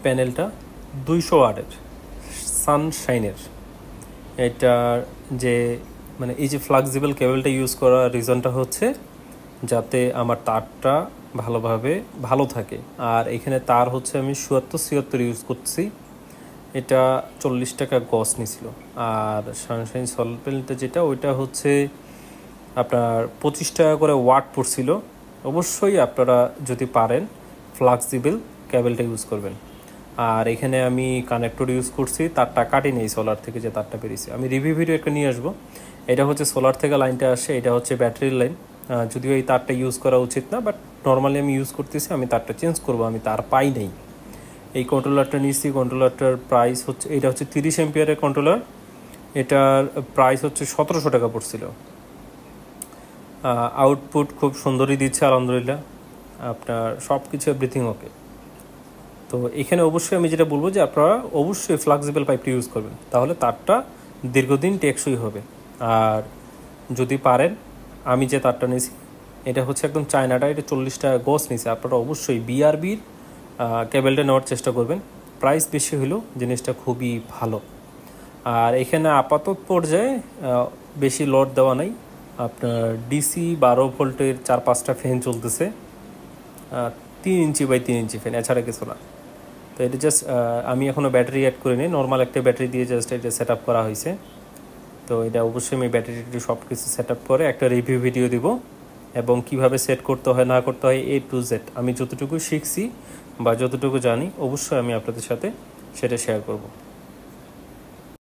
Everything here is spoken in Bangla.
প্যানেলটা 200 ওয়াটের সানশাইনের। এটার যে মানে এই যে ফ্লেক্সিবল কেবলটা ইউজ করার রিজনটা হচ্ছে যাতে আমার তারটা ভালোভাবে ভালো থাকে। আর এখানে তার হচ্ছে আমি 77 ইউজ করছি। এটা 40 টাকা গজ নিছিল। আর সানশাইন সোলার প্যানেলটা যেটা ওইটা হচ্ছে আপনার 25 টাকা করে ওয়াট পড়ছিল। অবশ্যই আপনারা যদি পারেন ফ্লেক্সিবল কেবলটা ইউজ করবেন। আর এখানে আমি কানেক্টর ইউজ করছি, তারটা কাটি নেই সোলার থেকে যে তারটা বেরিয়েছে। আমি রিভিউ ভিডিও একটা নিয়ে আসবো। এটা হচ্ছে সোলার থেকে লাইনটা আসে, এটা হচ্ছে ব্যাটারির লাইন। যদিও এই তারটা ইউজ করা উচিত না, বাট নর্মালি আমি ইউজ করতেছি। আমি তারটা চেঞ্জ করবো, আমি তার পাই নেই। এই কন্ট্রোলারটা নিয়েছি। কন্ট্রোলারটার প্রাইস হচ্ছে, এটা হচ্ছে 30 এম্পিয়ারের কন্ট্রোলার। এটার প্রাইস হচ্ছে 1700 টাকা পড়ছিল। আউটপুট খুব সুন্দরই দিচ্ছে আলহামদুলিল্লাহ। আপনার সব কিছু এভরিথিং ওকে। তো এখানে অবশ্যই আমি যেটা বলবো যে আপনারা অবশ্যই ফ্লেক্সিবল পাইপটি ইউজ করবেন, তাহলে তারটা দীর্ঘদিন টেকসই হবে। আর যদি পারেন, আমি যে তারটা নিয়েছি এটা হচ্ছে একদম চায়নাটা, এটা 40 টাকা গজ নিয়েছে। আপনারা অবশ্যই বিআরবির কেবলটা নেওয়ার চেষ্টা করবেন। প্রাইস বেশি হলেও জিনিসটা খুবই ভালো। আর এখানে আপাতত পর্যায়ে বেশি লোড দেওয়া নাই। আপনার ডিসি 12 ভোল্টের 4-5টা ফ্যান চলতেছে, 3 ইঞ্চি বাই 3 ইঞ্চি ফ্যান, এছাড়া কিছু না। তো এটা জাস্ট আমি এখনও ব্যাটারি অ্যাড করিনি, নর্মাল একটা ব্যাটারি দিয়ে জাস্ট এটা সেট আপ করা হয়েছে। তো এটা অবশ্যই আমি ব্যাটারি সব কিছু সেট আপ করে একটা রিভিউ ভিডিও দিব, এবং কিভাবে সেট করতে হয় না করতে হয় A to Z আমি যতটুকু শিখছি বা যতটুকু জানি অবশ্যই আমি আপনাদের সাথে সেটা শেয়ার করব।